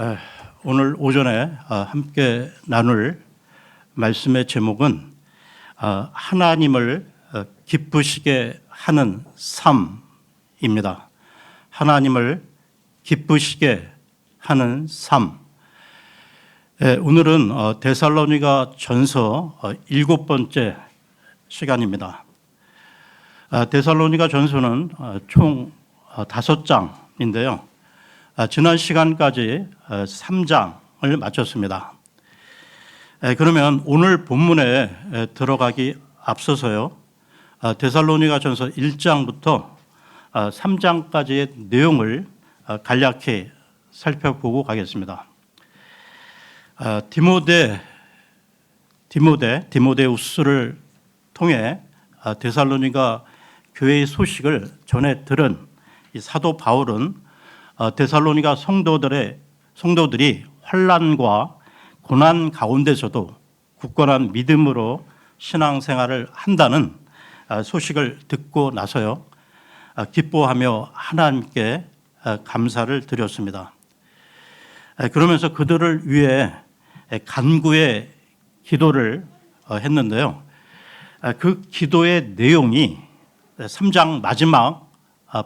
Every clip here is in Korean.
에, 오늘 오전에 함께 나눌 말씀의 제목은 하나님을 기쁘시게 하는 삶입니다. 하나님을 기쁘시게 하는 삶. 오늘은 데살로니가 전서 7번째 시간입니다. 데살로니가 전서는 총 5장인데요. 지난 시간까지 3장을 마쳤습니다. 그러면 오늘 본문에 들어가기 앞서서요, 데살로니가 전서 1장부터 3장까지의 내용을 간략히 살펴보고 가겠습니다. 디모데우스를 통해 데살로니가 교회의 소식을 전해 들은 이 사도 바울은 데살로니가 성도들이 환난과 고난 가운데서도 굳건한 믿음으로 신앙생활을 한다는 소식을 듣고 나서요, 기뻐하며 하나님께 감사를 드렸습니다. 그러면서 그들을 위해 간구의 기도를 했는데요. 그 기도의 내용이 3장 마지막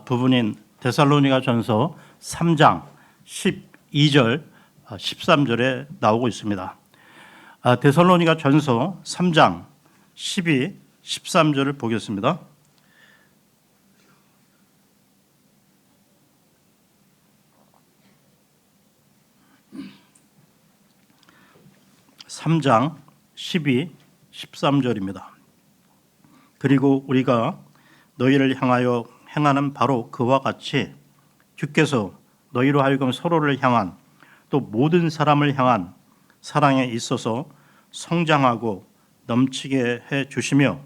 부분인 데살로니가 전서 3장 12절, 13절에 나오고 있습니다. 데살로니가 전서 3장 12, 13절을 보겠습니다. (3장) 12, 13절입니다. 그리고 우리가 너희를 향하여 행하는 바로 그와 같이 주께서 너희로 하여금 서로를 향한 또 모든 사람을 향한 사랑에 있어서 성장하고 넘치게 해 주시며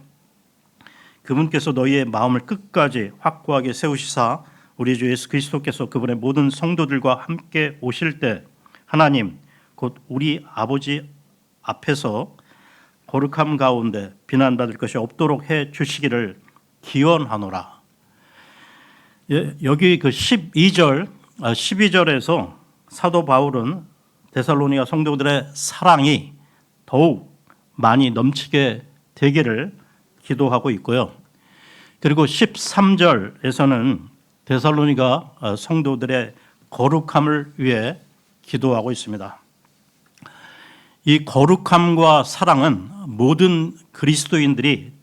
그분께서 너희의 마음을 끝까지 확고하게 세우시사 우리 주 예수 그리스도께서 그분의 모든 성도들과 함께 오실 때 하나님 곧 우리 아버지 앞에서 거룩함 가운데 비난받을 것이 없도록 해 주시기를 기원하노라. 여기 그 12절에서 사도 바울은 데살로니가 성도들의 사랑이 더욱 많이 넘치게 되기를 기도하고 있고요. 그리고 13절에서는 데살로니가 성도들의 거룩함을 위해 기도하고 있습니다. 이 거룩함과 사랑은 모든 그리스도인들이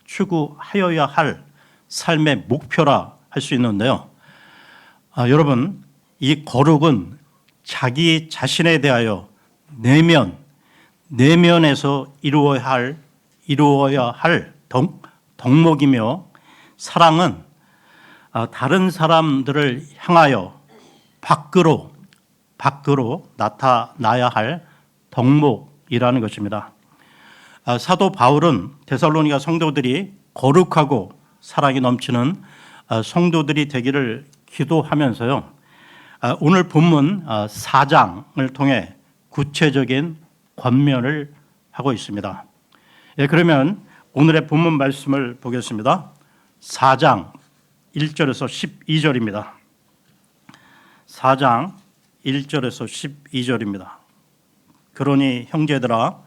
추구하여야 할 삶의 목표라 할 수 있는데요. 여러분, 이 거룩은 자기 자신에 대하여 내면에서 이루어야 할 덕목이며, 사랑은 다른 사람들을 향하여 밖으로 나타나야 할 덕목이라는 것입니다. 사도 바울은 데살로니가 성도들이 거룩하고 사랑이 넘치는 성도들이 되기를 기도하면서요, 오늘 본문 4장을 통해 구체적인 권면을 하고 있습니다. 그러면 오늘의 본문 말씀을 보겠습니다. 4장 1절에서 12절입니다. 4장 1절에서 12절입니다. 그러니 형제들아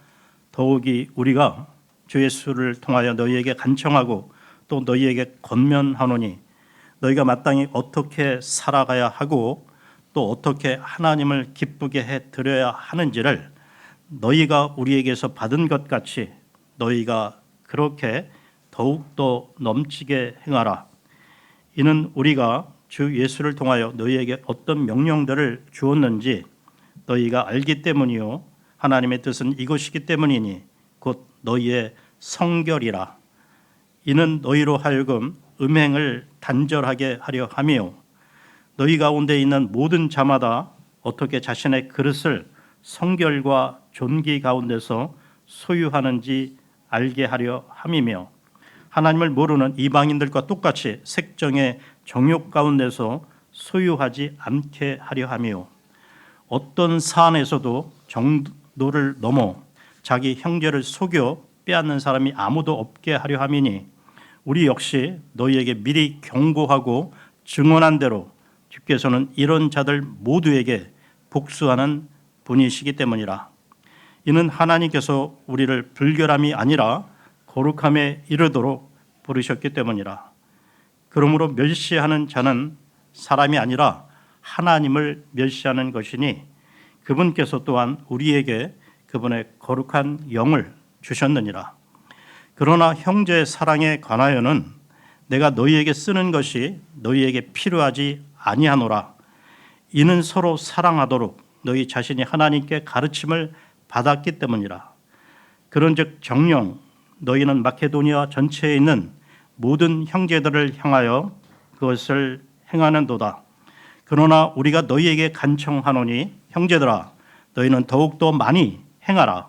더욱이 우리가 주 예수를 통하여 너희에게 간청하고 또 너희에게 권면하노니 너희가 마땅히 어떻게 살아가야 하고 또 어떻게 하나님을 기쁘게 해 드려야 하는지를 너희가 우리에게서 받은 것 같이 너희가 그렇게 더욱더 넘치게 행하라. 이는 우리가 주 예수를 통하여 너희에게 어떤 명령들을 주었는지 너희가 알기 때문이요 하나님의 뜻은 이것이기 때문이니 곧 너희의 성결이라. 이는 너희로 하여금 음행을 단절하게 하려 하며 너희 가운데 있는 모든 자마다 어떻게 자신의 그릇을 성결과 존귀 가운데서 소유하는지 알게 하려 함이며 하나님을 모르는 이방인들과 똑같이 색정의 정욕 가운데서 소유하지 않게 하려 하며 어떤 사안에서도 정도를 넘어 자기 형제를 속여 빼앗는 사람이 아무도 없게 하려 함이니 우리 역시 너희에게 미리 경고하고 증언한 대로 주께서는 이런 자들 모두에게 복수하는 분이시기 때문이라. 이는 하나님께서 우리를 불결함이 아니라 거룩함에 이르도록 부르셨기 때문이라. 그러므로 멸시하는 자는 사람이 아니라 하나님을 멸시하는 것이니 그분께서 또한 우리에게 그분의 거룩한 영을 주셨느니라. 그러나 형제의 사랑에 관하여는 내가 너희에게 쓰는 것이 너희에게 필요하지 아니하노라. 이는 서로 사랑하도록 너희 자신이 하나님께 가르침을 받았기 때문이라. 그런즉 정녕 너희는 마케도니아 전체에 있는 모든 형제들을 향하여 그것을 행하는도다. 그러나 우리가 너희에게 간청하노니 형제들아 너희는 더욱더 많이 행하라.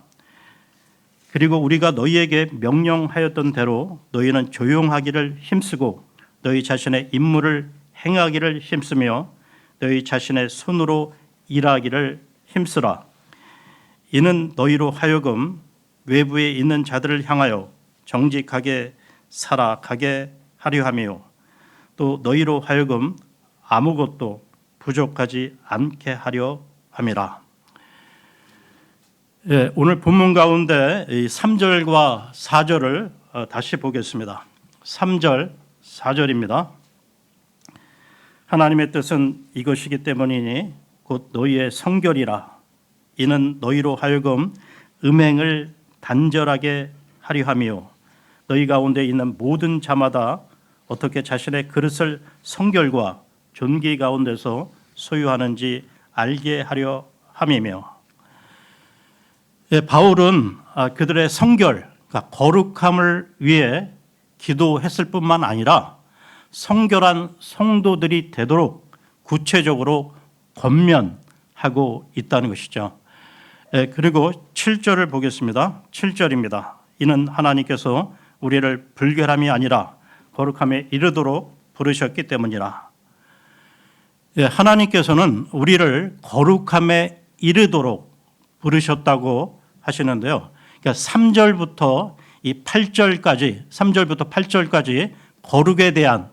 그리고 우리가 너희에게 명령하였던 대로 너희는 조용하기를 힘쓰고 너희 자신의 임무를 행하기를 힘쓰며 너희 자신의 손으로 일하기를 힘쓰라. 이는 너희로 하여금 외부에 있는 자들을 향하여 정직하게 살아가게 하려 하며 또 너희로 하여금 아무것도 부족하지 않게 하려 함이라. 예, 오늘 본문 가운데 3절과 4절을 다시 보겠습니다. 3절, 4절입니다. 하나님의 뜻은 이것이기 때문이니 곧 너희의 성결이라. 이는 너희로 하여금 음행을 단절하게 하려 하며 너희 가운데 있는 모든 자마다 어떻게 자신의 그릇을 성결과 존귀 가운데서 소유하는지 알게 하려 함이며. 예, 바울은 그들의 성결, 그러니까 거룩함을 위해 기도했을 뿐만 아니라 성결한 성도들이 되도록 구체적으로 권면하고 있다는 것이죠. 예, 그리고 7절을 보겠습니다. 7절입니다. 이는 하나님께서 우리를 불결함이 아니라 거룩함에 이르도록 부르셨기 때문이라. 예, 하나님께서는 우리를 거룩함에 이르도록 부르셨다고 하시는데요. 그러니까 3절부터 이 8절까지, 3절부터 8절까지 거룩에 대한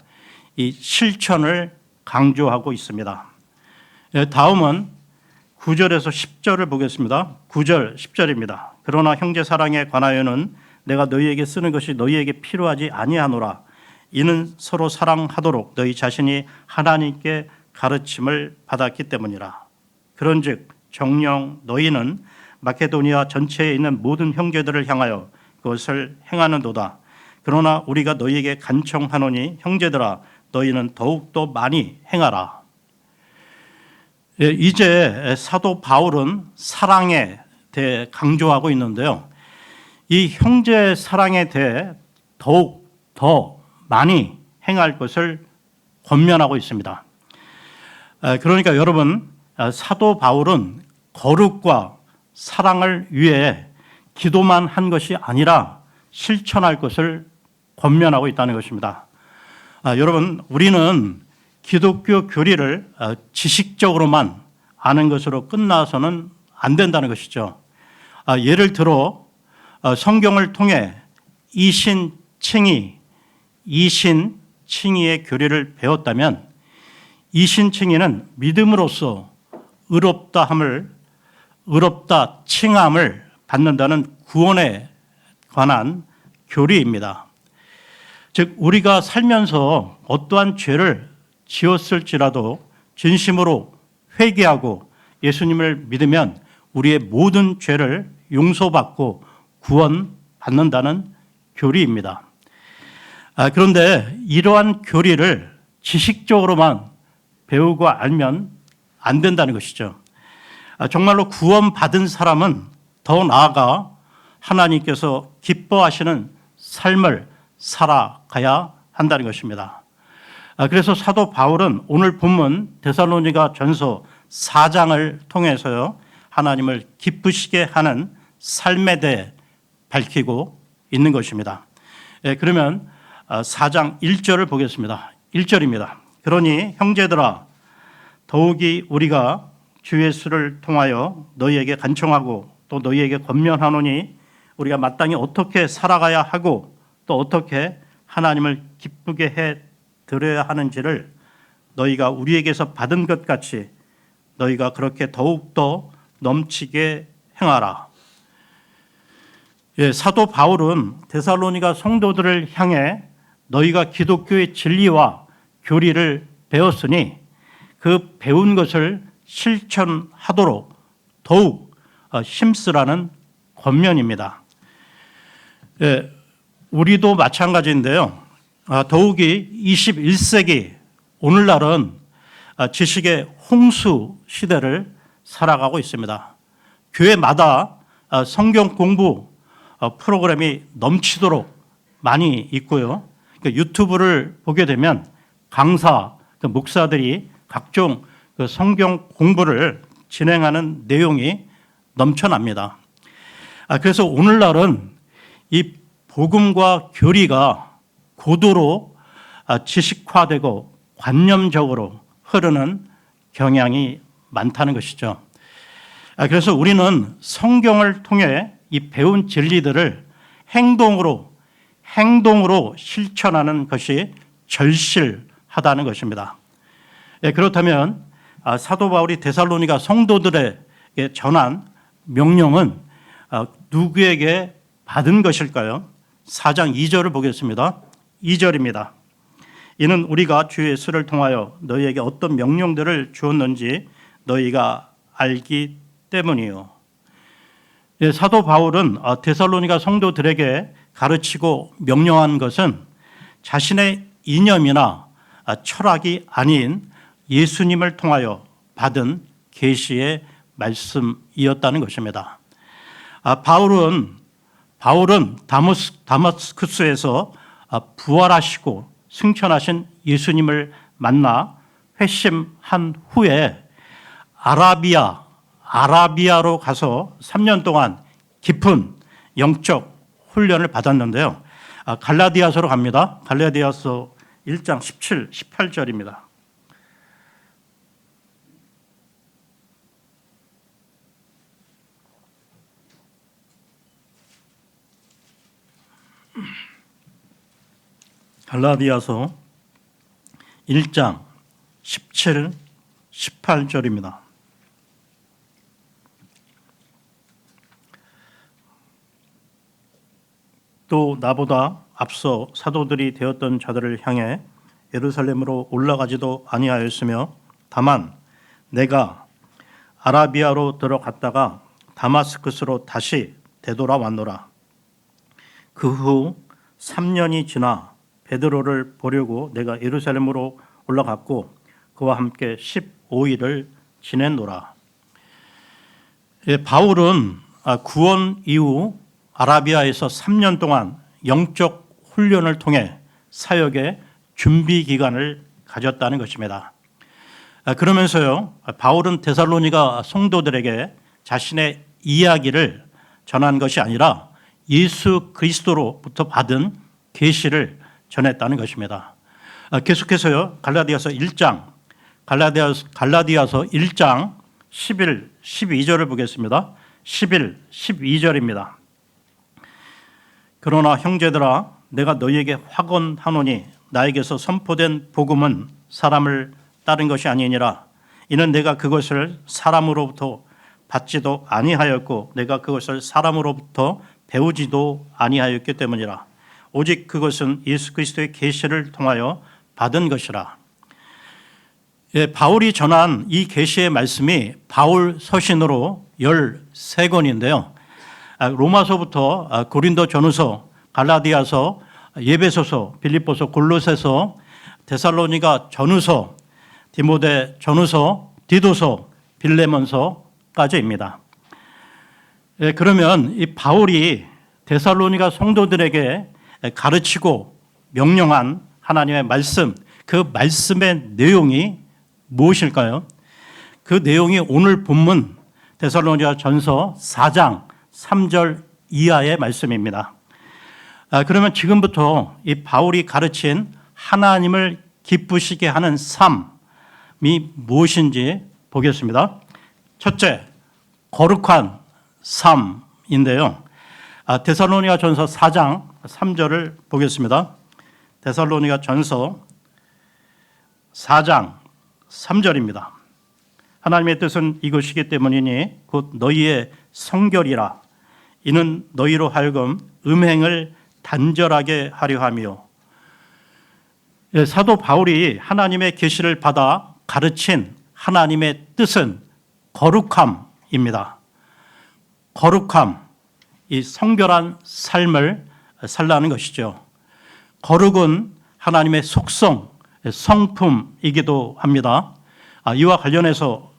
이 실천을 강조하고 있습니다. 예, 다음은 9절에서 10절을 보겠습니다. 9절, 10절입니다. 그러나 형제 사랑에 관하여는 내가 너희에게 쓰는 것이 너희에게 필요하지 아니하노라. 이는 서로 사랑하도록 너희 자신이 하나님께 가르침을 받았기 때문이라. 그런즉 정녕 너희는 마케도니아 전체에 있는 모든 형제들을 향하여 그것을 행하는도다. 그러나 우리가 너희에게 간청하노니 형제들아 너희는 더욱더 많이 행하라. 이제 사도 바울은 사랑에 대해 강조하고 있는데요. 이 형제 사랑에 대해 더욱 더 많이 행할 것을 권면하고 있습니다. 그러니까 여러분, 사도 바울은 거룩과 사랑을 위해 기도만 한 것이 아니라 실천할 것을 권면하고 있다는 것입니다. 여러분, 우리는 기독교 교리를 지식적으로만 아는 것으로 끝나서는 안 된다는 것이죠. 예를 들어 성경을 통해 이신칭의, 이신칭의의 교리를 배웠다면 이신칭의는 믿음으로써 의롭다 칭함을 받는다는 구원에 관한 교리입니다. 즉 우리가 살면서 어떠한 죄를 지었을지라도 진심으로 회개하고 예수님을 믿으면 우리의 모든 죄를 용서받고 구원받는다는 교리입니다. 그런데 이러한 교리를 지식적으로만 배우고 알면 안 된다는 것이죠. 정말로 구원받은 사람은 더 나아가 하나님께서 기뻐하시는 삶을 살아가야 한다는 것입니다. 그래서 사도 바울은 오늘 본문 데살로니가 전서 4장을 통해서요 하나님을 기쁘시게 하는 삶에 대해 밝히고 있는 것입니다. 그러면 4장 1절을 보겠습니다. 1절입니다. 그러니 형제들아 더욱이 우리가 주 예수를 통하여 너희에게 간청하고 또 너희에게 권면하노니 우리가 마땅히 어떻게 살아가야 하고 또 어떻게 하나님을 기쁘게 해 드려야 하는지를 너희가 우리에게서 받은 것 같이 너희가 그렇게 더욱더 넘치게 행하라. 사도 바울은 데살로니가 성도들을 향해 너희가 기독교의 진리와 교리를 배웠으니 그 배운 것을 실천하도록 더욱 힘쓰라는 권면입니다. 우리도 마찬가지인데요. 더욱이 21세기 오늘날은 지식의 홍수 시대를 살아가고 있습니다. 교회마다 성경 공부 프로그램이 넘치도록 많이 있고요. 유튜브를 보게 되면 강사, 목사들이 각종 성경 공부를 진행하는 내용이 넘쳐납니다. 그래서 오늘날은 이 복음과 교리가 고도로 지식화되고 관념적으로 흐르는 경향이 많다는 것이죠. 그래서 우리는 성경을 통해 이 배운 진리들을 행동으로 실천하는 것이 절실하다는 것입니다. 그렇다면 사도 바울이 데살로니가 성도들에게 전한 명령은 누구에게 받은 것일까요? 4장 2절을 보겠습니다. 2절입니다. 이는 우리가 주 예수를 통하여 너희에게 어떤 명령들을 주었는지 너희가 알기 때문이요. 사도 바울은 데살로니가 성도들에게 가르치고 명령한 것은 자신의 이념이나 철학이 아닌 예수님을 통하여 받은 계시의 말씀이었다는 것입니다. 바울은 다마스쿠스에서 부활하시고 승천하신 예수님을 만나 회심한 후에 아라비아로 가서 3년 동안 깊은 영적 훈련을 받았는데요. 갈라디아서로 갑니다. 갈라디아서 1장 17, 18절입니다. 갈라디아서 1장 17, 18절입니다. 또 나보다 앞서 사도들이 되었던 자들을 향해 예루살렘으로 올라가지도 아니하였으며 다만 내가 아라비아로 들어갔다가 다마스쿠스로 다시 되돌아왔노라. 그 후 3년이 지나 베드로를 보려고 내가 예루살렘으로 올라갔고 그와 함께 15일을 지냈노라. 바울은 구원 이후 아라비아에서 3년 동안 영적 훈련을 통해 사역의 준비 기간을 가졌다는 것입니다. 그러면서요, 바울은 데살로니가 성도들에게 자신의 이야기를 전한 것이 아니라 예수 그리스도로부터 받은 계시를 전했다는 것입니다. 계속해서요, 갈라디아서 1장 11, 12절을 보겠습니다. 11, 12절입니다. 그러나 형제들아 내가 너희에게 확언하노니 나에게서 선포된 복음은 사람을 따른 것이 아니니라. 이는 내가 그것을 사람으로부터 받지도 아니하였고 내가 그것을 사람으로부터 배우지도 아니하였기 때문이라. 오직 그것은 예수 그리스도의 계시를 통하여 받은 것이라. 바울이 전한 이 계시의 말씀이 바울 서신으로 13권인데요. 로마서부터 고린도 전후서, 갈라디아서, 예배소서, 빌립보서, 골로새서, 데살로니가 전후서, 디모데 전후서, 디도서, 빌레몬서까지입니다. 그러면 이 바울이 데살로니가 성도들에게 가르치고 명령한 하나님의 말씀, 그 말씀의 내용이 무엇일까요? 그 내용이 오늘 본문 데살로니가 전서 4장 3절 이하의 말씀입니다. 그러면 지금부터 이 바울이 가르친 하나님을 기쁘시게 하는 삶이 무엇인지 보겠습니다. 첫째, 거룩한 삶인데요. 데살로니가 전서 4장 3절을 보겠습니다. 데살로니가 전서 4장 3절입니다. 하나님의 뜻은 이것이기 때문이니 곧 너희의 성결이라. 이는 너희로 하여금 음행을 단절하게 하려 하며. 사도 바울이 하나님의 계시를 받아 가르친 하나님의 뜻은 거룩함입니다. 거룩함, 이 성결한 삶을 살라는 것이죠. 거룩은 하나님의 속성, 성품이기도 합니다. 이와 관련해서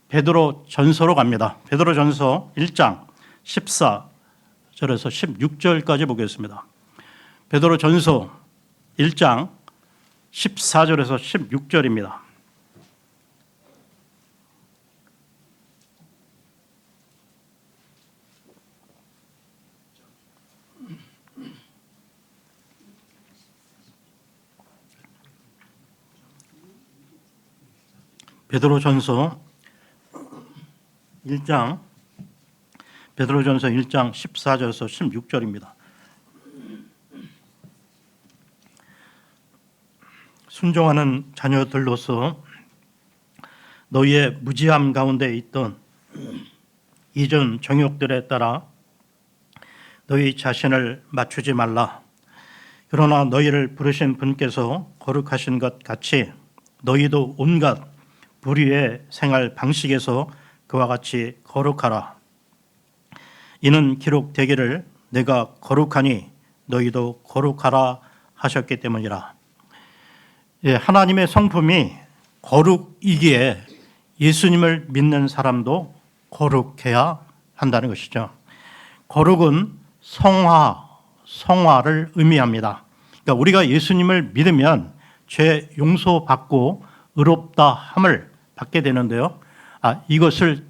베드로 전서로 갑니다. 베드로 전서 1장 14절에서 16절까지 보겠습니다. 베드로 전서 1장 14절에서 16절입니다. 베드로전서 1장 14절에서 16절입니다. 순종하는 자녀들로서 너희의 무지함 가운데 있던 이전 정욕들에 따라 너희 자신을 맞추지 말라. 그러나 너희를 부르신 분께서 거룩하신 것 같이 너희도 온갖 불의의 생활 방식에서 그와 같이 거룩하라. 이는 기록되기를 내가 거룩하니 너희도 거룩하라 하셨기 때문이라. 하나님의 성품이 거룩이기에 예수님을 믿는 사람도 거룩해야 한다는 것이죠. 거룩은 성화를 의미합니다. 그러니까 우리가 예수님을 믿으면 죄 용서받고 의롭다 함을 받게 되는데요. 이것을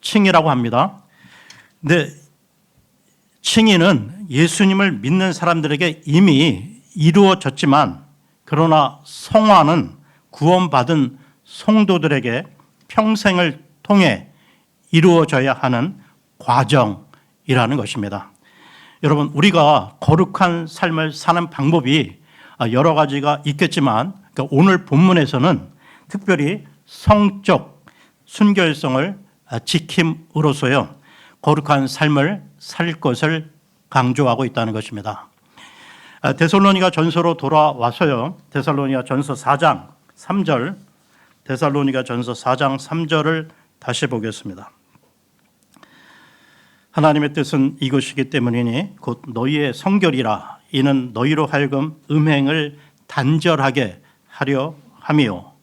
칭이라고 합니다. 근데 칭의는 예수님을 믿는 사람들에게 이미 이루어졌지만, 그러나 성화는 구원받은 성도들에게 평생을 통해 이루어져야 하는 과정이라는 것입니다. 여러분, 우리가 거룩한 삶을 사는 방법이 여러 가지가 있겠지만, 오늘 본문에서는 특별히 성적 순결성을 지킴으로써요 거룩한 삶을 살 것을 강조하고 있다는 것입니다. 데살로니가 전서로 돌아와서요, 데살로니가 전서 4장 3절, 데살로니가 전서 4장 3절을 다시 보겠습니다. 하나님의 뜻은 이것이기 때문이니 곧 너희의 성결이라. 이는 너희로 하여금 음행을 단절하게 하려 함이요.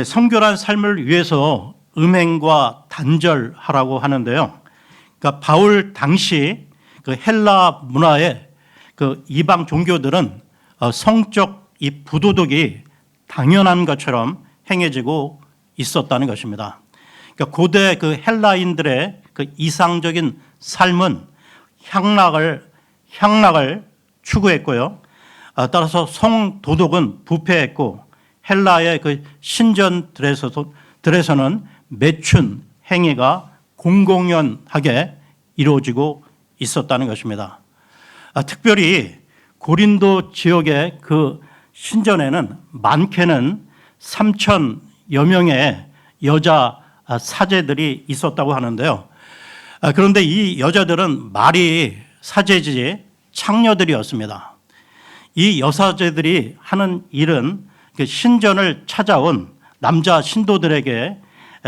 성결한 삶을 위해서 음행과 단절하라고 하는데요. 그러니까 바울 당시 그 헬라 문화의 그 이방 종교들은 성적 이 부도덕이 당연한 것처럼 행해지고 있었다는 것입니다. 그러니까 고대 그 헬라인들의 그 이상적인 삶은 향락을 추구했고요. 따라서 성도덕은 부패했고, 헬라의 그 신전들에서는 매춘 행위가 공공연하게 이루어지고 있었다는 것입니다. 특별히 고린도 지역의 그 신전에는 많게는 3,000여 명의 여자 사제들이 있었다고 하는데요. 그런데 이 여자들은 말이 사제지 창녀들이었습니다. 이 여사제들이 하는 일은 신전을 찾아온 남자 신도들에게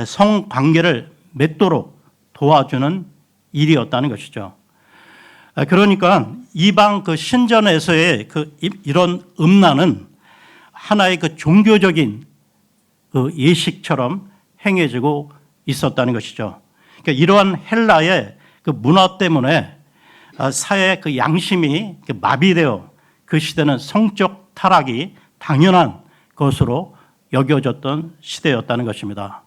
성관계를 맺도록 도와주는 일이었다는 것이죠. 그러니까 이방 그 신전에서의 이런 음란은 하나의 그 종교적인 그 예식처럼 행해지고 있었다는 것이죠. 그러니까 이러한 헬라의 그 문화 때문에 사회 그 양심이 마비되어 그 시대는 성적 타락이 당연한 것으로 여겨졌던 시대였다는 것입니다.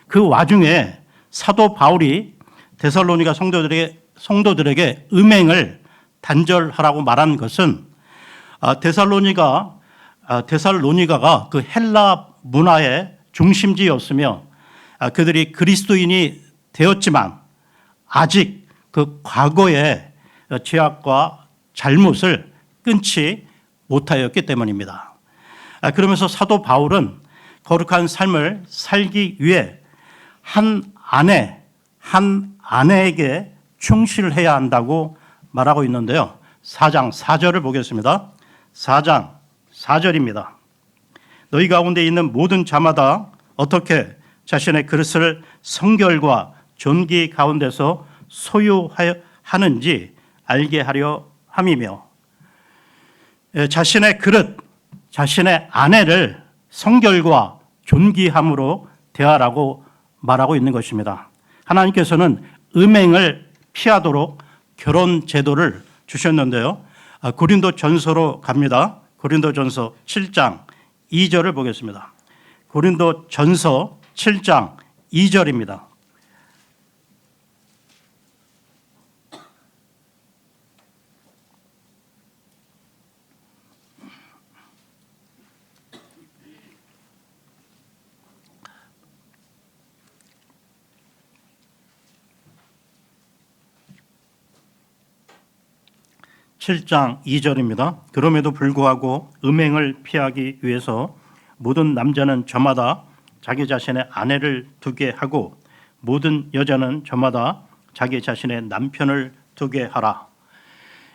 그 와중에 사도 바울이 데살로니가 성도들에게 음행을 단절하라고 말한 것은 데살로니가가 그 헬라 문화의 중심지였으며 그들이 그리스도인이 되었지만 아직 그 과거의 죄악과 잘못을 끊지 못하였기 때문입니다. 그러면서 사도 바울은 거룩한 삶을 살기 위해 한 아내에게 충실해야 한다고 말하고 있는데요. 4장 4절을 보겠습니다. 4장 4절입니다. 너희 가운데 있는 모든 자마다 어떻게 자신의 그릇을 성결과 존귀 가운데서 소유하는지 알게 하려 함이며, 자신의 그릇, 자신의 아내를 성결과 존귀함으로 대하라고 말하고 있는 것입니다. 하나님께서는 음행을 피하도록 결혼 제도를 주셨는데요. 고린도전서로 갑니다. 고린도전서 7장 2절을 보겠습니다. 고린도전서 7장 2절입니다. (7장 2절입니다) 그럼에도 불구하고 음행을 피하기 위해서 모든 남자는 저마다 자기 자신의 아내를 두게 하고 모든 여자는 저마다 자기 자신의 남편을 두게 하라.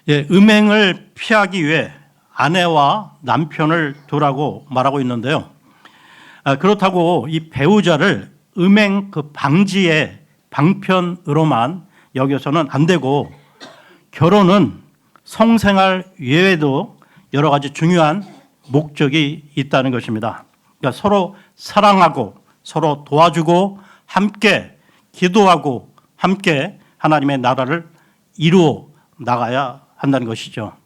음행을 피하기 위해 아내와 남편을 두라고 말하고 있는데요. 그렇다고 이 배우자를 음행 방지의 방편으로만 여겨서는 안 되고, 결혼은 성생활 외에도 여러 가지 중요한 목적이 있다는 것입니다. 그러니까 서로 사랑하고 서로 도와주고 함께 기도하고 함께 하나님의 나라를 이루어 나가야 한다는 것이죠.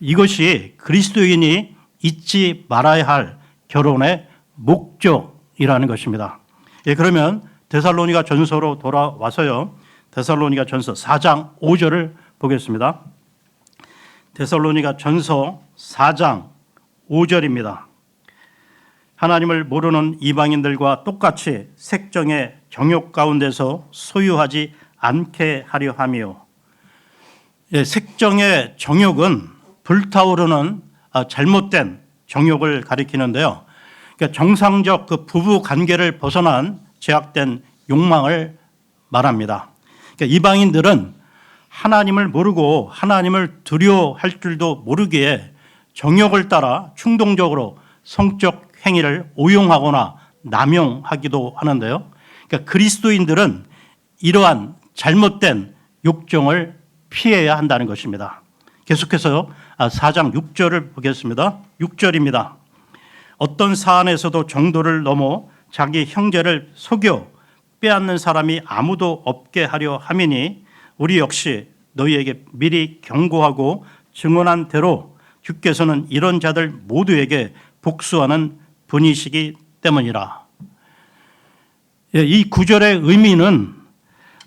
이것이 그리스도인이 잊지 말아야 할 결혼의 목적이라는 것입니다. 그러면 데살로니가 전서로 돌아와서요. 데살로니가 전서 4장 5절을 보겠습니다. 데살로니가 전서 4장 5절입니다. 하나님을 모르는 이방인들과 똑같이 색정의 정욕 가운데서 소유하지 않게 하려 하며, 색정의 정욕은 불타오르는 잘못된 정욕을 가리키는데요. 그러니까 정상적 부부 관계를 벗어난 제약된 욕망을 말합니다. 그러니까 이방인들은 하나님을 모르고 하나님을 두려워할 줄도 모르기에 정욕을 따라 충동적으로 성적 행위를 오용하거나 남용하기도 하는데요. 그러니까 그리스도인들은 이러한 잘못된 욕정을 피해야 한다는 것입니다. 계속해서 4장 6절을 보겠습니다. 6절입니다. 어떤 사안에서도 정도를 넘어 자기 형제를 속여 빼앗는 사람이 아무도 없게 하려 함이니 우리 역시 너희에게 미리 경고하고 증언한 대로 주께서는 이런 자들 모두에게 복수하는 분이시기 때문이라. 이 구절의 의미는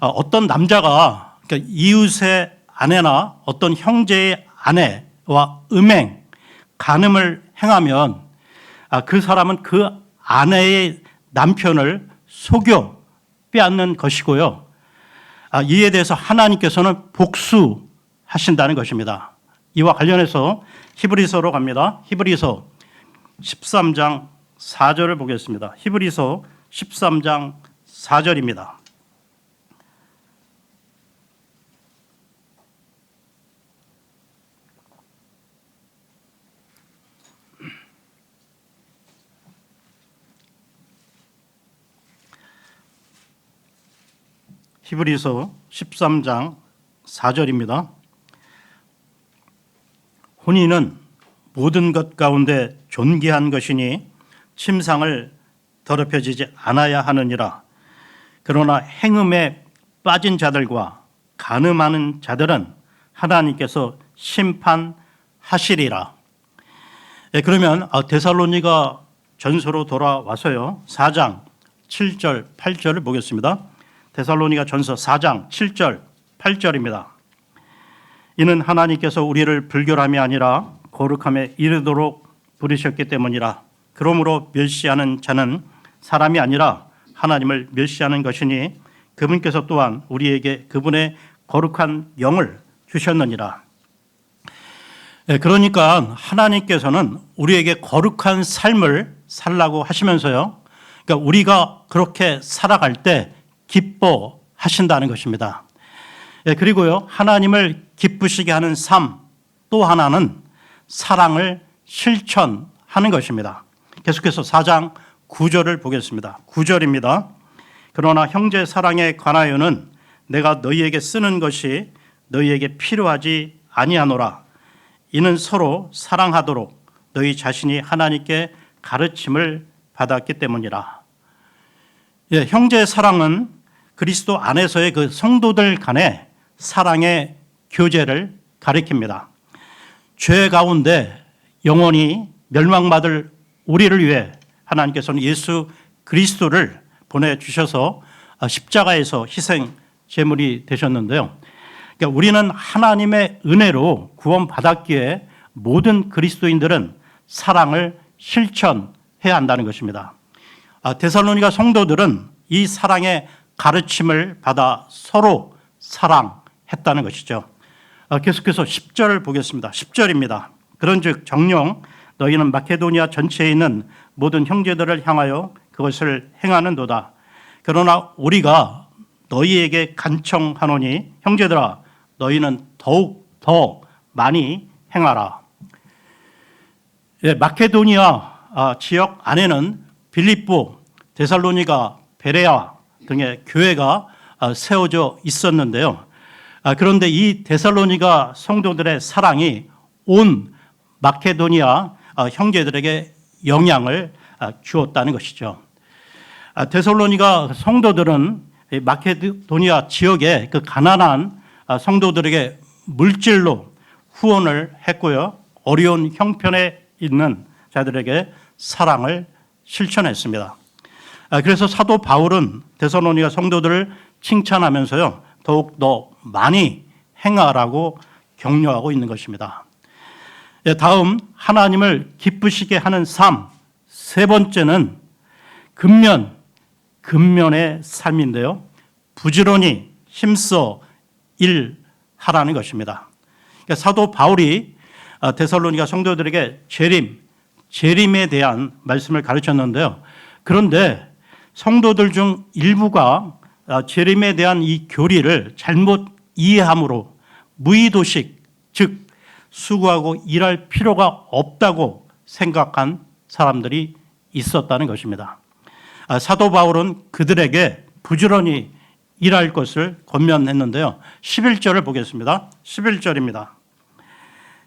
어떤 남자가, 그러니까 이웃의 아내나 어떤 형제의 아내와 음행, 간음을 행하면 그 사람은 그 아내의 남편을 속여 빼앗는 것이고요. 이에 대해서 하나님께서는 복수하신다는 것입니다. 이와 관련해서 히브리서로 갑니다. 히브리서 13장 4절을 보겠습니다. 히브리서 13장 4절입니다. 히브리서 13장 4절입니다. 혼인은 모든 것 가운데 존귀한 것이니 침상을 더럽혀지지 않아야 하느니라. 그러나 행음에 빠진 자들과 간음하는 자들은 하나님께서 심판하시리라. 그러면 데살로니가 전서로 돌아와서요. 4장 7절 8절을 보겠습니다. 데살로니가 전서 4장 7절 8절입니다. 이는 하나님께서 우리를 불결함이 아니라 거룩함에 이르도록 부르셨기 때문이라. 그러므로 멸시하는 자는 사람이 아니라 하나님을 멸시하는 것이니 그분께서 또한 우리에게 그분의 거룩한 영을 주셨느니라. 그러니까 하나님께서는 우리에게 거룩한 삶을 살라고 하시면서요, 그러니까 우리가 그렇게 살아갈 때 기뻐하신다는 것입니다. 그리고요, 하나님을 기쁘시게 하는 삶 또 하나는 사랑을 실천하는 것입니다. 계속해서 4장 9절을 보겠습니다. 9절입니다. 그러나 형제 사랑에 관하여는 내가 너희에게 쓰는 것이 너희에게 필요하지 아니하노라. 이는 서로 사랑하도록 너희 자신이 하나님께 가르침을 받았기 때문이라. 형제 사랑은 그리스도 안에서의 그 성도들 간의 사랑의 교제를 가리킵니다. 죄 가운데 영원히 멸망받을 우리를 위해 하나님께서는 예수 그리스도를 보내주셔서 십자가에서 희생 제물이 되셨는데요. 그러니까 우리는 하나님의 은혜로 구원받았기에 모든 그리스도인들은 사랑을 실천해야 한다는 것입니다. 데살로니가 성도들은 이 사랑의 가르침을 받아 서로 사랑했다는 것이죠. 계속해서 10절을 보겠습니다. 10절입니다. 그런즉 정녕 너희는 마케도니아 전체에 있는 모든 형제들을 향하여 그것을 행하는도다. 그러나 우리가 너희에게 간청하노니 형제들아 너희는 더욱 더 많이 행하라. 마케도니아 지역 안에는 빌립보, 데살로니가, 베레아 등의 교회가 세워져 있었는데요. 그런데 이 데살로니가 성도들의 사랑이 온 마케도니아 형제들에게 영향을 주었다는 것이죠. 데살로니가 성도들은 마케도니아 지역의 그 가난한 성도들에게 물질로 후원을 했고요. 어려운 형편에 있는 자들에게 사랑을 실천했습니다. 그래서 사도 바울은 데살로니가 성도들을 칭찬하면서요, 더욱 더 많이 행하라고 격려하고 있는 것입니다. 다음 하나님을 기쁘시게 하는 삶, 세 번째는 근면의 삶인데요. 부지런히 힘써 일하라는 것입니다. 그러니까 사도 바울이 데살로니가 성도들에게 재림에 대한 말씀을 가르쳤는데요. 그런데 성도들 중 일부가 재림에 대한 이 교리를 잘못 이해함으로 무의도식, 즉 수고하고 일할 필요가 없다고 생각한 사람들이 있었다는 것입니다. 사도 바울은 그들에게 부지런히 일할 것을 권면했는데요. 11절을 보겠습니다. 11절입니다.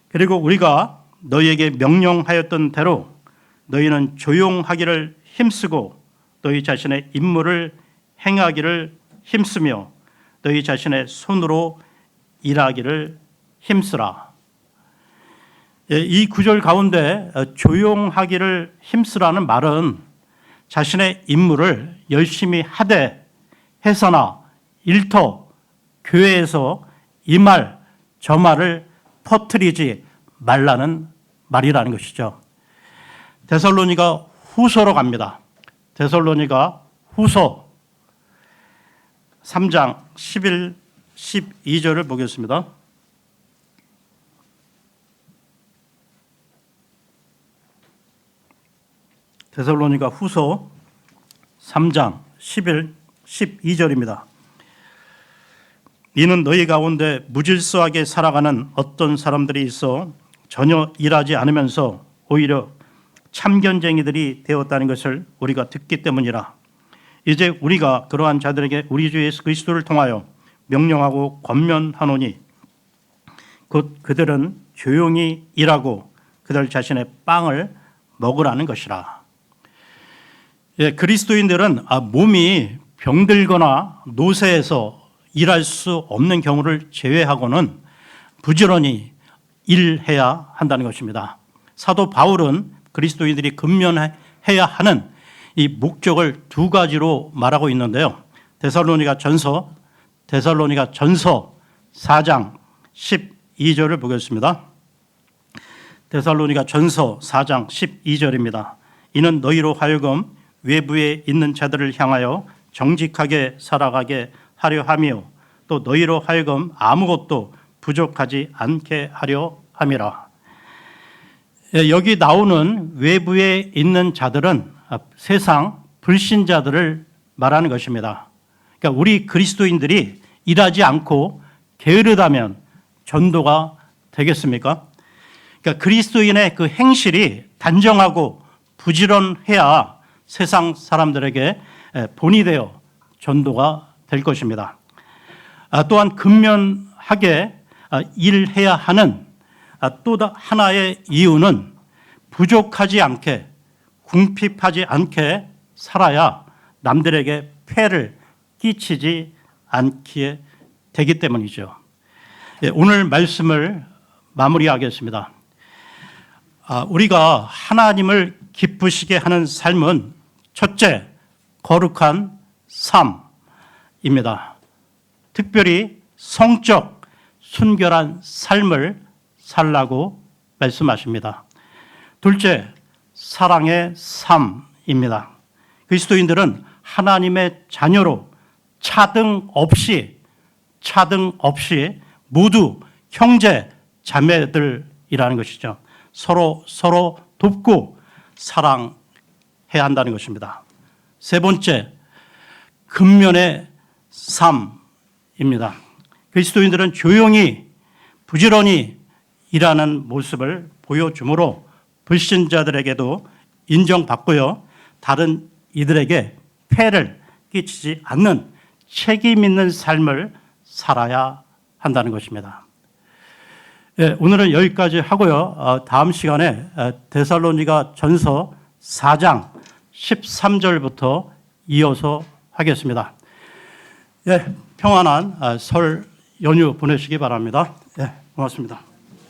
그리고 우리가 너희에게 명령하였던 대로 너희는 조용하기를 힘쓰고 너희 자신의 임무를 행하기를 힘쓰며 너희 자신의 손으로 일하기를 힘쓰라. 이 구절 가운데 조용하기를 힘쓰라는 말은 자신의 임무를 열심히 하되 해서나 일터 교회에서 이 말 저 말을 퍼뜨리지 말라는 말이라는 것이죠. 데살로니가 후서로 갑니다. 데살로니가 후서 3장 11, 12절을 보겠습니다. 데살로니가 후서 3장 11, 12절입니다. 이는 너희 가운데 무질서하게 살아가는 어떤 사람들이 있어 전혀 일하지 않으면서 오히려 참견쟁이들이 되었다는 것을 우리가 듣기 때문이라. 이제 우리가 그러한 자들에게 우리 주 예수 그리스도를 통하여 명령하고 권면하노니 곧 그들은 조용히 일하고 그들 자신의 빵을 먹으라는 것이라. 그리스도인들은 몸이 병들거나 노쇠해서 일할 수 없는 경우를 제외하고는 부지런히 일해야 한다는 것입니다. 사도 바울은 그리스도인들이 근면해야 하는 이 목적을 두 가지로 말하고 있는데요. 데살로니가 전서 4장 12절을 보겠습니다. 데살로니가 전서 4장 12절입니다. 이는 너희로 하여금 외부에 있는 자들을 향하여 정직하게 살아가게 하려 하며 또 너희로 하여금 아무것도 부족하지 않게 하려 함이라. 여기 나오는 외부에 있는 자들은 세상 불신자들을 말하는 것입니다. 그러니까 우리 그리스도인들이 일하지 않고 게으르다면 전도가 되겠습니까? 그러니까 그리스도인의 그 행실이 단정하고 부지런해야 세상 사람들에게 본이 되어 전도가 될 것입니다. 또한 근면하게 일해야 하는 또 하나의 이유는 부족하지 않게, 궁핍하지 않게 살아야 남들에게 폐를 끼치지 않게 되기 때문이죠. 오늘 말씀을 마무리하겠습니다. 우리가 하나님을 기쁘시게 하는 삶은 첫째, 거룩한 삶입니다. 특별히 성적, 순결한 삶을 살라고 말씀하십니다. 둘째, 사랑의 삶입니다. 그리스도인들은 하나님의 자녀로 차등 없이 모두 형제, 자매들이라는 것이죠. 서로 돕고 사랑해야 한다는 것입니다. 세 번째, 근면의 삶입니다. 그리스도인들은 조용히 부지런히 일하는 모습을 보여주므로 불신자들에게도 인정받고요. 다른 이들에게 폐를 끼치지 않는 책임 있는 삶을 살아야 한다는 것입니다. 오늘은 여기까지 하고요. 다음 시간에 데살로니가 전서 4장 13절부터 이어서 하겠습니다. 평안한 설 연휴 보내시기 바랍니다. 고맙습니다.